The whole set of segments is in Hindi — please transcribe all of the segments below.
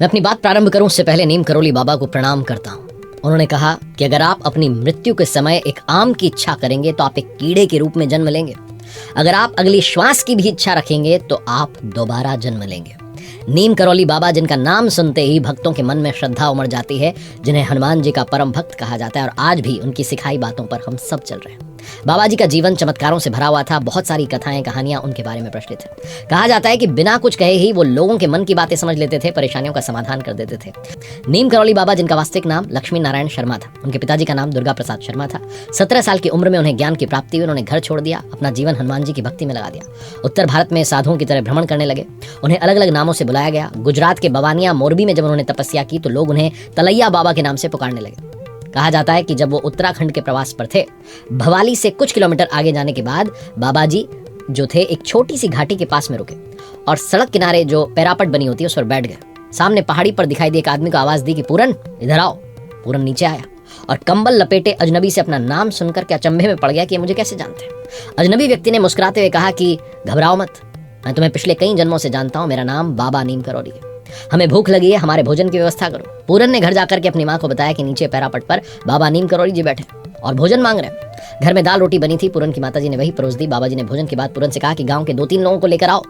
मैं अपनी बात प्रारंभ करूं उससे पहले नीम करोली बाबा को प्रणाम करता हूं। उन्होंने कहा कि अगर आप अपनी मृत्यु के समय एक आम की इच्छा करेंगे तो आप एक कीड़े के रूप में जन्म लेंगे। अगर आप अगली श्वास की भी इच्छा रखेंगे तो आप दोबारा जन्म लेंगे। नीम करोली बाबा, जिनका नाम सुनते ही भक्तों के मन में श्रद्धा उमड़ जाती है, जिन्हें हनुमान जी का परम भक्त कहा जाता है, और आज भी उनकी सिखाई बातों पर हम सब चल रहे हैं। बाबा जी का जीवन चमत्कारों से भरा हुआ था। बहुत सारी कथाएं कहानियां उनके बारे में प्रचलित है। कहा जाता है कि बिना कुछ कहे ही वो लोगों के मन की बातें समझ लेते थे, परेशानियों का समाधान कर देते थे। नीम करोली बाबा, जिनका वास्तविक नाम लक्ष्मी नारायण शर्मा था, उनके पिताजी का नाम दुर्गा प्रसाद शर्मा था। 17 साल की उम्र में उन्हें ज्ञान की प्राप्ति हुई। उन्होंने घर छोड़ दिया, अपना जीवन हनुमान जी की भक्ति में लगा दिया। उत्तर भारत में साधुओं की तरह भ्रमण करने लगे। उन्हें अलग अलग नामों से बुलाया गया। गुजरात के बवानिया मोरबी में जब उन्होंने तपस्या की तो लोग उन्हें तलैया बाबा के नाम से पुकारने लगे। कहा जाता है कि जब वो उत्तराखंड के प्रवास पर थे, भवाली से कुछ किलोमीटर आगे जाने के बाद बाबा जी जो थे एक छोटी सी घाटी के पास में रुके और सड़क किनारे जो पैरापट बनी होती है उस पर बैठ गए। सामने पहाड़ी पर दिखाई दी एक आदमी को आवाज दी कि पूरन इधर आओ। पूरन नीचे आया और कंबल लपेटे अजनबी से अपना नाम सुनकर के अचंभे में पड़ गया कि ये मुझे कैसे जानते हैं। अजनबी व्यक्ति ने मुस्कुराते हुए कहा कि घबराओ मत, मैं तुम्हें पिछले कई जन्मों से जानता हूँ। मेरा नाम बाबा नीम करोली है। हमें भूख लगी है, हमारे भोजन की व्यवस्था करो। पूरन ने घर जाकर के अपनी माँ को बताया कि नीचे पैरापट पर बाबा नीम करोली जी बैठे और भोजन मांग रहे हैं। घर में दाल रोटी बनी थी। पूरन की माताजी ने वही परोस दी। बाबा जी ने भोजन के बाद पूरन से कहा कि गांव के 2-3 लोगों को लेकर आओ।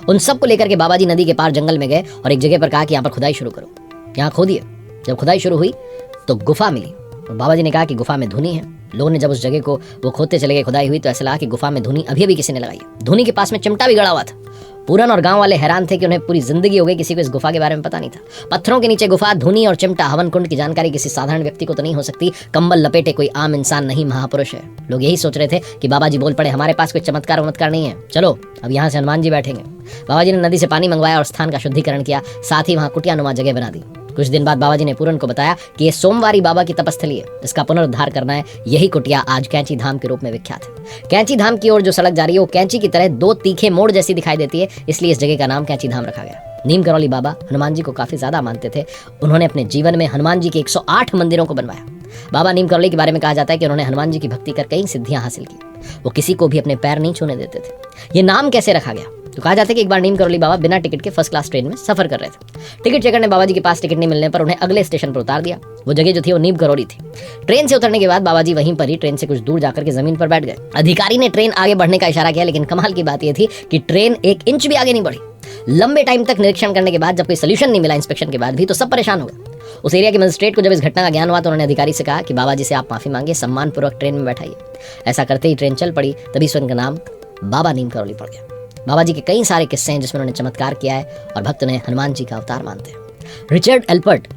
उन सबको लेकर के बाबा जी नदी के पार जंगल में गए और एक जगह पर कहा कि यहाँ पर खुदाई शुरू करो। यहाँ खोदिए। जब खुदाई शुरू हुई तो गुफा मिली। बाबा जी ने कहा कि गुफा में धुनी है। लोगों ने जब उस जगह को वो खोदते चले गए, खुदाई हुई तो ऐसा लगा कि गुफा में धुनी अभी किसी ने लगाई है। धुनी के पास में चिमटा भी गड़ा हुआ था। पूरन और गांव वाले हैरान थे कि उन्हें पूरी जिंदगी हो गई, किसी को इस गुफा के बारे में पता नहीं था। पत्थरों के नीचे गुफा, धुनी और चिमटा, हवन कुंड की जानकारी किसी साधारण व्यक्ति को तो नहीं हो सकती। कंबल लपेटे कोई आम इंसान नहीं, महापुरुष है। लोग यही सोच रहे थे कि बाबा जी बोल पड़े, हमारे पास कोई चमत्कार वमत्कार नहीं है, चलो अब यहाँ से हनुमान जी बैठेंगे। बाबा जी ने नदी से पानी मंगवाया और स्थान का शुद्धिकरण किया, साथ ही वहाँ कुटियानुमा जगह बना दी। कुछ दिन बाद बाबा जी ने पूरन को बताया कि ये सोमवारी बाबा की तपस्थली है, इसका पुनरुद्धार करना है। यही कुटिया आज कैंची धाम के रूप में विख्यात है। कैंची धाम की ओर जो सड़क जा रही है वो कैंची की तरह 2 तीखे मोड़ जैसी दिखाई देती है, इसलिए इस जगह का नाम कैंची धाम रखा गया। नीम करोली बाबा हनुमान जी को काफी ज्यादा मानते थे। उन्होंने अपने जीवन में हनुमान जी के 108 मंदिरों को बनवाया। बाबा नीम करोली के बारे में कहा जाता है कि उन्होंने हनुमान जी की भक्ति कर कई सिद्धियां हासिल की। वो किसी को भी अपने पैर नहीं छूने देते थे। ये नाम कैसे रखा गया? तो कहा जाता है कि एक बार नीम करोली बाबा बिना टिकट के फर्स्ट क्लास ट्रेन में सफर कर रहे थे। टिकट चेकर ने बाबा जी के पास टिकट नहीं मिलने पर उन्हें अगले स्टेशन पर उतार दिया। वो जगह जो थी वो नीम करोली थी। ट्रेन से उतरने के बाद बाबा जी वहीं पर ही ट्रेन से कुछ दूर जाकर के जमीन पर बैठ गए। अधिकारी ने ट्रेन आगे बढ़ने का इशारा किया, लेकिन कमाल की बात यह थी कि ट्रेन 1 इंच भी आगे नहीं बढ़ी। लंबे टाइम तक निरीक्षण करने के बाद जब कोई सोल्यूशन नहीं मिला इंस्पेक्शन के बाद भी, तो सब परेशान हो गए। उस एरिया के मजिस्ट्रेट को जब इस घटना का ज्ञान हुआ तो उन्होंने अधिकारी से कहा कि बाबा जी से आप माफी मांगिए, सम्मानपूर्वक ट्रेन में बैठाइए। ऐसा करते ही ट्रेन चल पड़ी। तभी से उनका नाम बाबा नीम करोली पड़ गया। बाबा जी के कई सारे किस्से हैं जिसमें उन्होंने चमत्कार किया है और भक्त उन्हें हनुमान जी का अवतार मानते हैं। रिचर्ड एल्पर्ट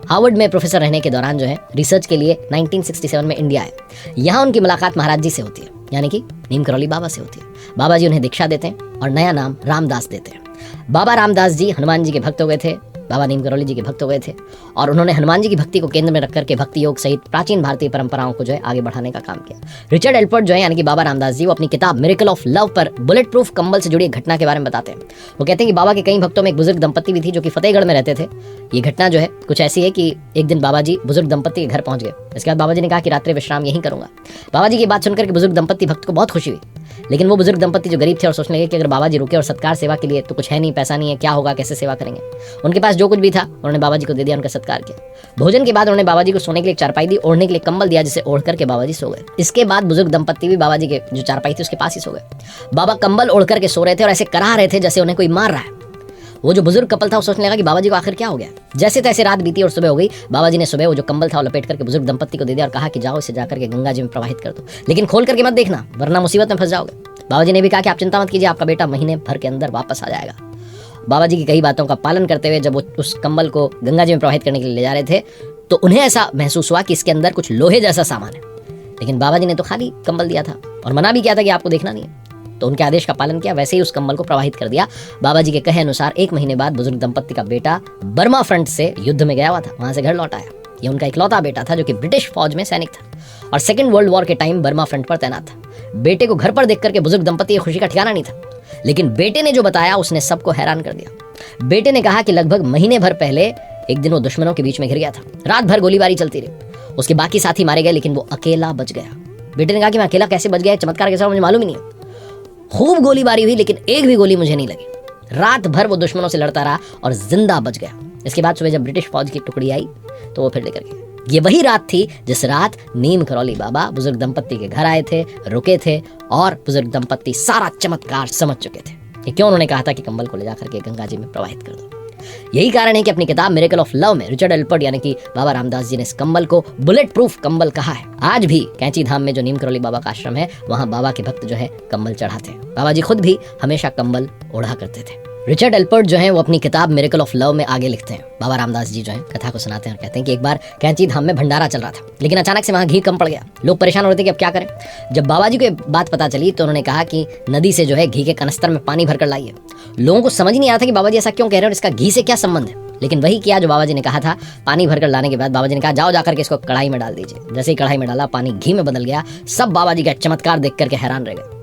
हार्वर्ड में प्रोफेसर रहने के दौरान जो है रिसर्च के लिए 1967 में इंडिया आए। यहाँ उनकी मुलाकात महाराज जी से होती है, यानी कि नीम करोली बाबा से होती है। बाबा जी उन्हें दीक्षा देते हैं और नया नाम रामदास देते हैं। बाबा रामदास जी हनुमान जी के भक्त हो गए थे, बाबा नीम करोली जी के भक्त हो गए थे और उन्होंने हनुमान जी की भक्ति को केंद्र में रखकर के भक्ति योग सहित प्राचीन भारतीय परंपराओं को जो है आगे बढ़ाने का काम किया। रिचर्ड एल्पर्ट जो है यानी कि बाबा रामदास जी, वो अपनी किताब मिरेकल ऑफ लव पर बुलेट प्रूफ कंबल से जुड़ी एक घटना के बारे में बताते हैं। वो कहते हैं कि बाबा के कई भक्तों में एक बुजुर्ग दंपत्ति भी थी जो कि फतेहगढ़ में रहते थे। ये घटना जो है कुछ ऐसी है कि एक दिन बाबा जी बुजुर्ग दंपत्ति के घर पहुंच गए। इसके बाद बाबा जी ने कहा कि रात्रि विश्राम यहीं करूंगा। बाबा जी की बात सुनकर के बुजुर्ग दंपत्ति भक्त को बहुत खुशी हुई, लेकिन वो बुजुर्ग दंपत्ति जो गरीब थे और सोचने लगे कि अगर बाबा जी रुके और सत्कार सेवा के लिए तो कुछ है नहीं, पैसा नहीं है, क्या होगा, कैसे सेवा करेंगे। उनके पास जो कुछ भी था उन्होंने बाबा जी को दे दिया, उनका सत्कार किया। भोजन के बाद उन्होंने बाबा जी को सोने के लिए एक चारपाई दी, ओढ़ने के लिए कंबल दिया, जिसे ओढ़ करके बाबा जी सो गए। इसके बाद बुजुर्ग दंपत्ति भी बाबा जी के जो चारपाई थी उसके पास ही सो गए। बाबा कंबल ओढ़ करके सो रहे थे और ऐसे कराह रहे थे जैसे उन्हें कोई मार रहा है। वो जो बुजुर्ग कपल था वो सोचने लगा कि बाबा जी को आखिर क्या हो गया। जैसे तैसे रात बीती और सुबह हो गई। बाबा जी ने सुबह वो जो कंबल था वो लपेट करके बुजुर्ग दंपत्ति को दे दिया और कहा कि जाओ इसे जाकर के गंगा जी में प्रवाहित कर दो, लेकिन खोल करके मत देखना वरना मुसीबत में फंस जाओगे। बाबा जी ने भी कहा कि आप चिंता मत कीजिए, आपका बेटा महीने भर के अंदर वापस आ जाएगा। बाबा जी की कई बातों का पालन करते हुए जब वो उस कंबल को गंगा जी में प्रवाहित करने के लिए ले जा रहे थे तो उन्हें ऐसा महसूस हुआ कि इसके अंदर कुछ लोहे जैसा सामान है। लेकिन बाबा जी ने तो खाली कंबल दिया था और मना भी किया था कि आपको देखना नहीं है। तो उनके आदेश का पालन किया, वैसे ही उस कंबल को प्रवाहित कर दिया। बाबा जी के कहे अनुसार 1 महीने बाद बुजुर्ग दंपत्ति का बेटा बर्मा फ्रंट से युद्ध में गया हुआ था, वहां से घर लौट आया। ये उनका इकलौता बेटा था जो कि ब्रिटिश फौज में सैनिक था और 2nd वर्ल्ड वॉर के टाइम बर्मा फ्रंट पर तैनात था। बेटे को घर पर देख करके बुजुर्ग दंपत्ति की खुशी का ठिकाना नहीं था, लेकिन बेटे ने जो बताया उसने सबको हैरान कर दिया। बेटे ने कहा कि लगभग महीने भर पहले एक दिन वो दुश्मनों के बीच में घिर गया था। रात भर गोलीबारी चलती रही, उसके बाकी साथी मारे गए लेकिन वो अकेला बच गया। बेटे ने कहा कि मैं अकेला कैसे बच गया, चमत्कार कैसा, मुझे मालूम ही नहीं है। खूब गोलीबारी हुई लेकिन एक भी गोली मुझे नहीं लगी। रात भर वो दुश्मनों से लड़ता रहा और जिंदा बच गया। इसके बाद सुबह जब ब्रिटिश फौज की टुकड़ी आई तो वो फिर लेकर गए। ये वही रात थी जिस रात नीम करौली बाबा बुजुर्ग दंपत्ति के घर आए थे, रुके थे और बुजुर्ग दंपत्ति सारा चमत्कार समझ चुके थे कि क्यों उन्होंने कहा था कि कंबल को ले जाकर के गंगा जी में प्रवाहित कर दो। यही कारण है कि अपनी किताब मिरेकल ऑफ लव में रिचर्ड एल्पर्ट यानी कि बाबा रामदास जी ने इस कंबल को बुलेट प्रूफ कंबल कहा है। आज भी कैंची धाम में जो नीम करौली बाबा का आश्रम है वहाँ बाबा के भक्त जो है कंबल चढ़ाते हैं। बाबा जी खुद भी हमेशा कंबल ओढ़ा करते थे। रिचर्ड एल्पर्ट जो है वो अपनी किताब मिरेकल ऑफ लव में आगे लिखते हैं, बाबा रामदास जी जो है कथा को सुनाते हैं और कहते हैं कि एक बार कैंची धाम में भंडारा चल रहा था, लेकिन अचानक से वहाँ घी कम पड़ गया। लोग परेशान हो रहे थे कि अब क्या करें। जब बाबा जी को बात पता चली तो उन्होंने कहा कि नदी से जो है घी के कनस्तर में पानी भरकर लाइए। लोगों को समझ नहीं आया था कि बाबा जी ऐसा क्यों कह रहे हैं और इसका घी से क्या संबंध है, लेकिन वही किया जो बाबा जी ने कहा था। पानी भरकर लाने के बाद बाबा जी ने कहा जाओ जाकर के इसको कढ़ाई में डाल दीजिए। जैसे ही कढ़ाई में डाला पानी घी में बदल गया। सब बाबा जी का चमत्कार देख करके हैरान रह गए।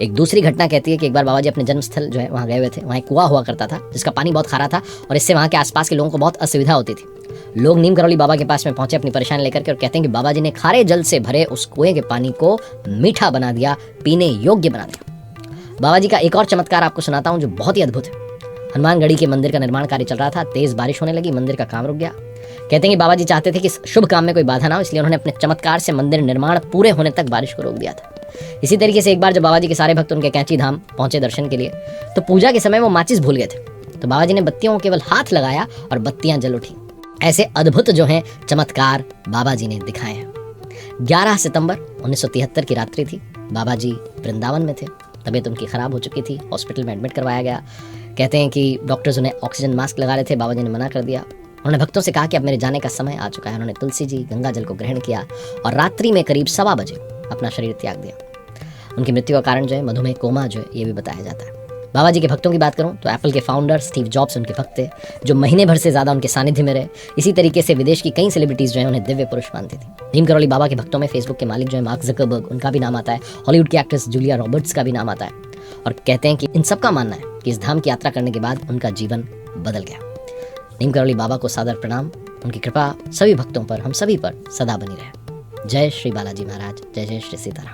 एक दूसरी घटना कहती है कि एक बार बाबा जी अपने जन्म स्थल जो है वहाँ गए हुए थे। वहाँ एक कुआं हुआ करता था जिसका पानी बहुत खारा था और इससे वहाँ के आसपास के लोगों को बहुत असुविधा होती थी। लोग नीम करौली बाबा के पास में पहुंचे अपनी परेशानी लेकर के और कहते हैं कि बाबा जी ने खारे जल से भरे उस कुएं के पानी को मीठा बना दिया, पीने योग्य बना दिया। बाबा जी का एक और चमत्कार आपको सुनाता हूँ जो बहुत ही अद्भुत है। हनुमानगढ़ी के मंदिर का निर्माण कार्य चल रहा था, तेज बारिश होने लगी, मंदिर का काम रुक गया। कहते हैं कि बाबा जी चाहते थे कि शुभ काम में कोई बाधा ना हो, इसलिए उन्होंने अपने चमत्कार से मंदिर निर्माण पूरे होने तक बारिश को रोक दिया था। इसी तरीके से एक बार जब बाबा जी के सारे भक्त उनके कैंची धाम पहुंचे दर्शन के लिए तो पूजा के समय वो माचिस भूल गए थे। तो बाबा जी ने बत्तियों को केवल हाथ लगाया और बत्तियां जल उठी। ऐसे अद्भुत जो हैं चमत्कार बाबा जी ने दिखाए हैं। 11 सितंबर 1973 की रात्रि थी। बाबा जी वृंदावन में थे। तबीयत उनकी खराब हो चुकी थी, हॉस्पिटल में एडमिट करवाया गया। कहते हैं कि डॉक्टर्स उन्हें ऑक्सीजन मास्क लगा रहे थे, बाबा जी ने मना कर दिया। उन्होंने भक्तों से कहा कि अब मेरे जाने का समय आ चुका है। उन्होंने तुलसी जी गंगा जल को ग्रहण किया और रात्रि में करीब 1:15 बजे अपना शरीर त्याग दिया। उनकी मृत्यु का कारण जो है मधुमेह कोमा जो है ये भी बताया जाता है। बाबा जी के भक्तों की बात करूं तो एप्पल के फाउंडर स्टीव जॉब्स उनके भक्त थे जो महीने भर से ज्यादा उनके सानिध्य में रहे। इसी तरीके से विदेश की कई सेलिब्रिटीज जो है उन्हें दिव्य पुरुष मानती थी। नीम करौली बाबा के भक्तों में फेसबुक के मालिक जो है मार्क ज़करबर्ग, उनका भी नाम आता है। हॉलीवुड की एक्ट्रेस जूलिया रॉबर्ट्स का भी नाम आता है और कहते हैं कि इन सबका मानना है कि इस धाम की यात्रा करने के बाद उनका जीवन बदल गया। नीम करौली बाबा को सादर प्रणाम। उनकी कृपा सभी भक्तों पर, हम सभी पर सदा बनी रहे। जय श्री बालाजी महाराज, जय जय श्री सीताराम।